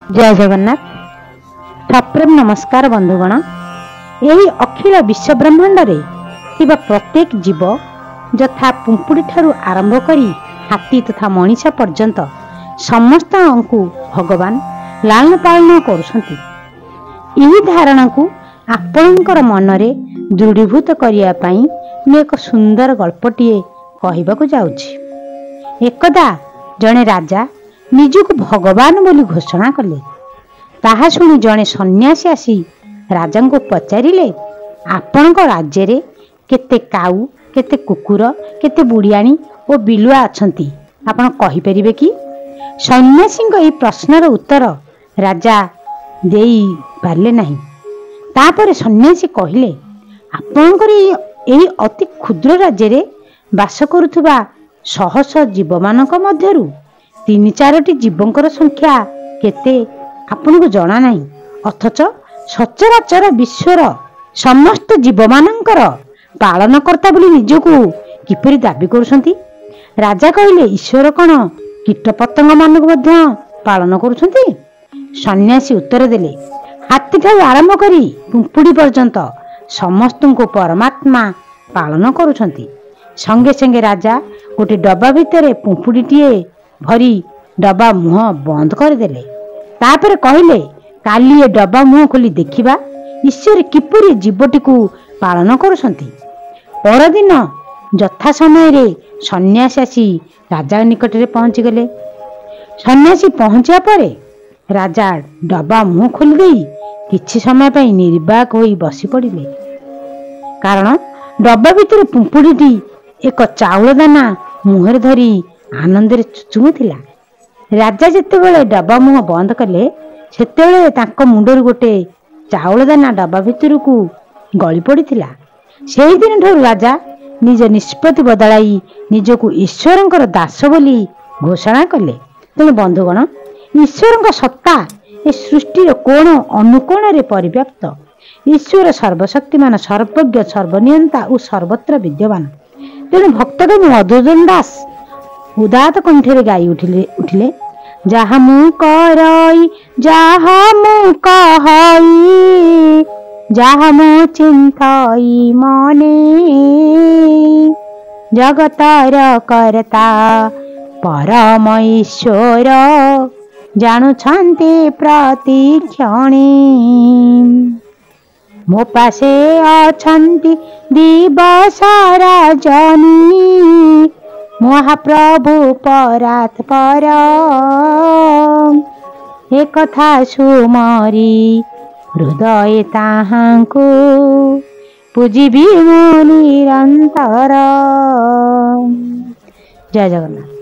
जय जगन्नाथ। सप्रेम नमस्कार बंधुगण। यही अखिल विश्व ब्रह्मांड रे थिबा प्रत्येक जीव यथा पुंपुड़ी ठारू आरंभ करी हाथी तथा मनीष पर्यंत समस्त को भगवान लालन पालन करुछंती। यही धारणा को आपणकर मनरे दृढ़ीभूत करिया पई मैं एक सुंदर गल्पटीए कहबाकू जाउछि। एकदा जड़े राजा निजको भगवान बोली घोषणा कले। ताहा शुणी जड़े सन्यासी आसी राजा को पचारिले, आपणक राज्य रे केते काऊ, केते कुकुर, केते बुढ़ियाणी और बिलुआ अछंती, आपण कहि परिबे कि? सन्यासी को यह प्रश्नर उत्तर राजा देई पारले नहीं। तापर सन्यासी कहिले, आपणकर यही अति क्षुद्र राज्य रे बास करुथुबा शह शह जीव मानक मध्यरु 3-4टी जीवंकर संख्या केते आपन को जना नहीं, अथच सचराचर विश्वर समस्त जीव मानकर पालनकर्ता बोली निजको किपरि दाबी करुछंती? राजा कहिले, ईश्वर कण कीट पतंग मानक मध्य पालन करुछंती? सन्यासी उत्तर देले, हाथी ठारू आरंभ करी पुंपुड़ी पर्यंत समस्त को परमात्मा पालन करुछंती। संगे संगे राजा गोटे डब्बा भितर पुंपुड़ीटीए भरी डब्बा मुह बंद करदेले। तापर कहले, काली ए डब्बा मुह खोली देखिबा ईश्वर किपरि जीवटी को पालन करुछंती। परदिन यथा समय रे सन्यासी आसी राजा निकट रे पहुंची गले। सन्यासी पहुंचा परे राजा डब्बा मुह खोली देई किछि समय पई निर्वाक होई बसी पड़िले। कारण डब्बा भितर पुंपुड़ीटी एक चाउल दाना मुहर धरी आनंद चुचुमुथिला। राजा जेतेबेले डब्बा मुह बंद कले सेतेबेले तांको मुंडर गोटे चाउल दाना डब्बा भितर को गली पड़िथिला। सेही दिन ठारू राजा निज निष्पत्ति बदलाई निजको ईश्वरंकर दास बोली घोषणा कले। तेणु बंधुगण, ईश्वरंक सत्ता ए सृष्टिर कोण अनुकोण रे परिव्याप्त। ईश्वर सर्वशक्तिमान, सर्वज्ञ, सर्वनियंता और सर्वत्र विद्यमान। तेणु भक्तकवि मधुसूदन दास उदात कंठे गाई उठिले, जहा मु करई, जहा मु कहई, जहा मु चिंतई मने, जगतर करता परम ईश्वर जानुछंती प्रति क्षणे। मो पासे अछंती दिवस रजनी, महाप्रभु परात पर एक कथा सुमरी हृदय ताहांकु पूजिबी मु निरंतर। जय जगन्नाथ।